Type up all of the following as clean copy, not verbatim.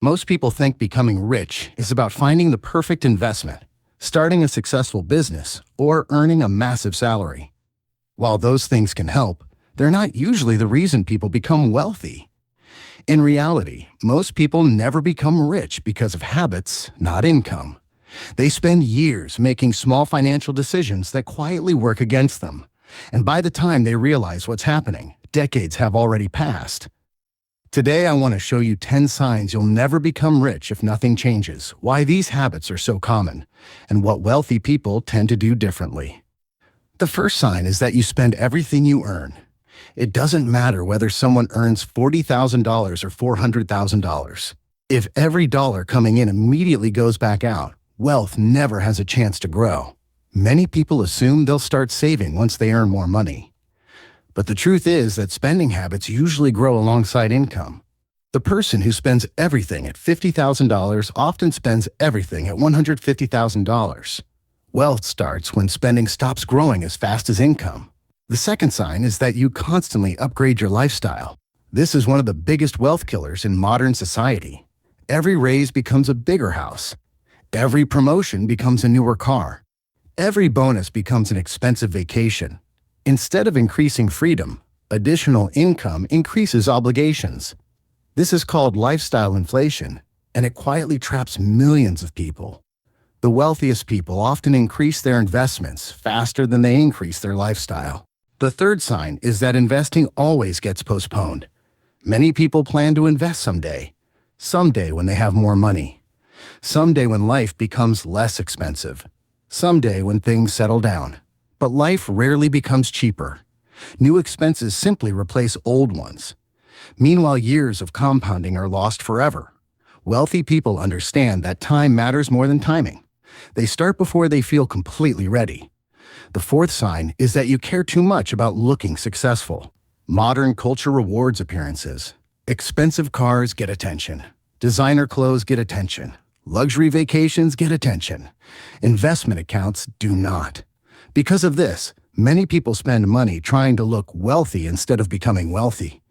Most people think becoming rich is about finding the perfect investment, starting a successful business, or earning a massive salary. While those things can help, they're not usually the reason people become wealthy. In reality, most people never become rich because of habits, not income. They spend years making small financial decisions that quietly work against them. And by the time they realize what's happening, decades have already passed. Today, I want to show you 10 signs you'll never become rich if nothing changes, why these habits are so common, and what wealthy people tend to do differently. The first sign is that you spend everything you earn. It doesn't matter whether someone earns $40,000 or $400,000. If every dollar coming in immediately goes back out, wealth never has a chance to grow. Many people assume they'll start saving once they earn more money. But the truth is that spending habits usually grow alongside income. The person who spends everything at $50,000 often spends everything at $150,000. Wealth starts when spending stops growing as fast as income. The second sign is that you constantly upgrade your lifestyle. This is one of the biggest wealth killers in modern society. Every raise becomes a bigger house. Every promotion becomes a newer car. Every bonus becomes an expensive vacation. Instead of increasing freedom, additional income increases obligations. This is called lifestyle inflation, and it quietly traps millions of people. The wealthiest people often increase their investments faster than they increase their lifestyle. The third sign is that investing always gets postponed. Many people plan to invest someday when they have more money, someday when life becomes less expensive, someday when things settle down. But life rarely becomes cheaper. New expenses simply replace old ones. Meanwhile, years of compounding are lost forever. Wealthy people understand that time matters more than timing. They start before they feel completely ready. The fourth sign is that you care too much about looking successful. Modern culture rewards appearances. Expensive cars get attention. Designer clothes get attention. Luxury vacations get attention. Investment accounts do not. Because of this, many people spend money trying to look wealthy instead of becoming wealthy.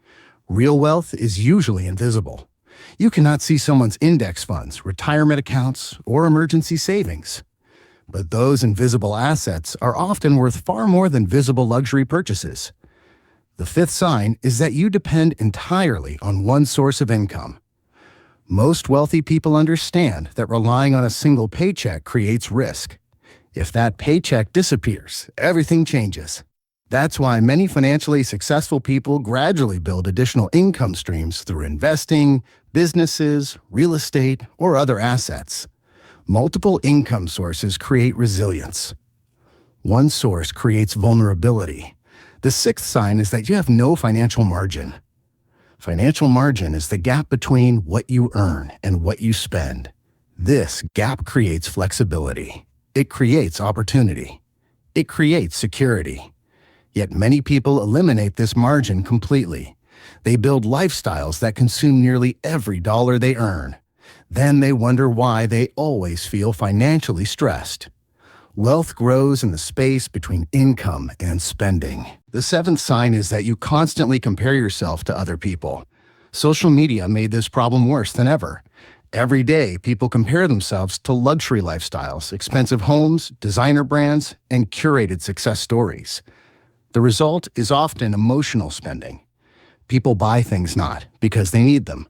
Real wealth is usually invisible. You cannot see someone's index funds, retirement accounts, or emergency savings. But those invisible assets are often worth far more than visible luxury purchases. The fifth sign is that you depend entirely on one source of income. Most wealthy people understand that relying on a single paycheck creates risk. If that paycheck disappears, everything changes. That's why many financially successful people gradually build additional income streams through investing, businesses, real estate, or other assets. Multiple income sources create resilience. One source creates vulnerability. The sixth sign is that you have no financial margin. Financial margin is the gap between what you earn and what you spend. This gap creates flexibility. It creates opportunity. It creates security. Yet many people eliminate this margin completely. They build lifestyles that consume nearly every dollar they earn. Then they wonder why they always feel financially stressed. Wealth grows in the space between income and spending. The seventh sign is that you constantly compare yourself to other people. Social media made this problem worse than ever. Every day, people compare themselves to luxury lifestyles, expensive homes, designer brands, and curated success stories. The result is often emotional spending. People buy things not because they need them,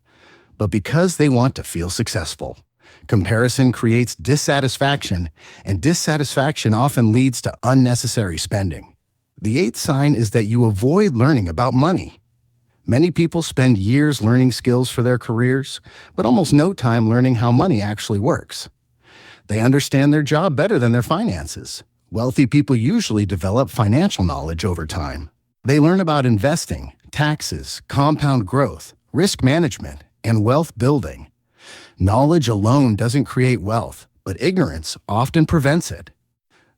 but because they want to feel successful. Comparison creates dissatisfaction, and dissatisfaction often leads to unnecessary spending. The eighth sign is that you avoid learning about money. Many people spend years learning skills for their careers, but almost no time learning how money actually works. They understand their job better than their finances. Wealthy people usually develop financial knowledge over time. They learn about investing, taxes, compound growth, risk management, and wealth building. Knowledge alone doesn't create wealth, but ignorance often prevents it.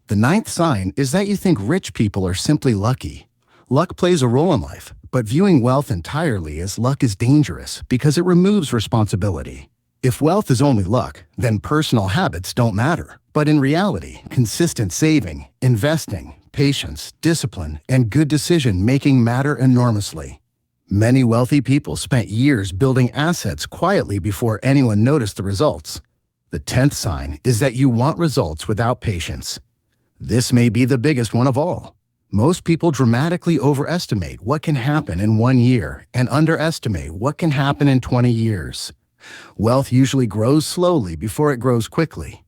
The ninth sign is that you think rich people are simply lucky. Luck plays a role in life, but viewing wealth entirely as luck is dangerous because it removes responsibility. If wealth is only luck, then personal habits don't matter. But in reality, consistent saving, investing, patience, discipline, and good decision-making matter enormously. Many wealthy people spent years building assets quietly before anyone noticed the results. The 10th sign is that you want results without patience. This may be the biggest one of all. Most people dramatically overestimate what can happen in 1 year and underestimate what can happen in 20 years. Wealth usually grows slowly before it grows quickly.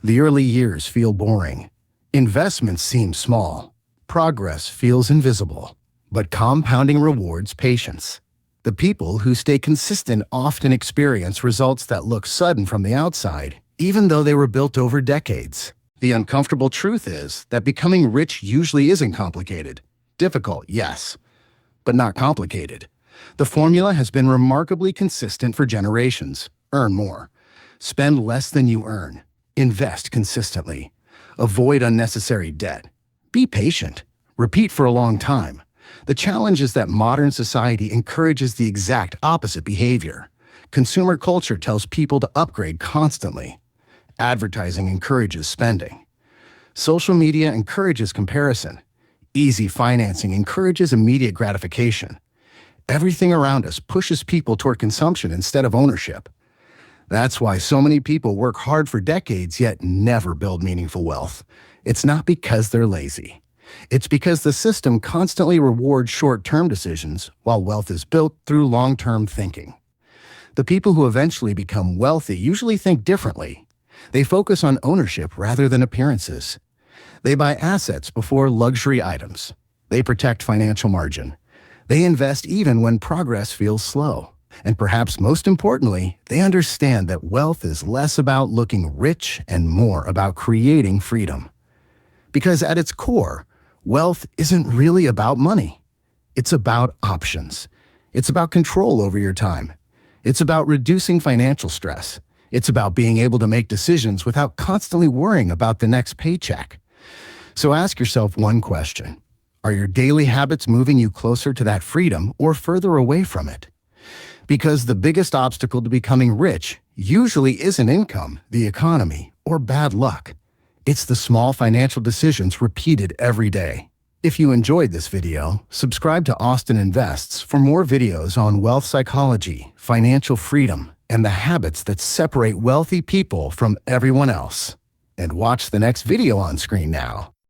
The early years feel boring. Investments seem small. Progress feels invisible. But compounding rewards patience. The people who stay consistent often experience results that look sudden from the outside, even though they were built over decades. The uncomfortable truth is that becoming rich usually isn't complicated. Difficult, yes, but not complicated. The formula has been remarkably consistent for generations. Earn more. Spend less than you earn. Invest consistently. Avoid unnecessary debt. Be patient. Repeat for a long time. The challenge is that modern society encourages the exact opposite behavior. Consumer culture tells people to upgrade constantly. Advertising encourages spending. Social media encourages comparison. Easy financing encourages immediate gratification. Everything around us pushes people toward consumption instead of ownership. That's why so many people work hard for decades yet never build meaningful wealth. It's not because they're lazy. It's because the system constantly rewards short-term decisions while wealth is built through long-term thinking. The people who eventually become wealthy usually think differently. They focus on ownership rather than appearances. They buy assets before luxury items. They protect financial margin. They invest even when progress feels slow. And perhaps most importantly, they understand that wealth is less about looking rich and more about creating freedom. Because at its core, wealth isn't really about money. It's about options. It's about control over your time. It's about reducing financial stress. It's about being able to make decisions without constantly worrying about the next paycheck. So ask yourself one question. Are your daily habits moving you closer to that freedom or further away from it? Because the biggest obstacle to becoming rich usually isn't income, the economy, or bad luck. It's the small financial decisions repeated every day. If you enjoyed this video, subscribe to Austin Invests for more videos on wealth psychology, financial freedom, and the habits that separate wealthy people from everyone else. And watch the next video on screen now.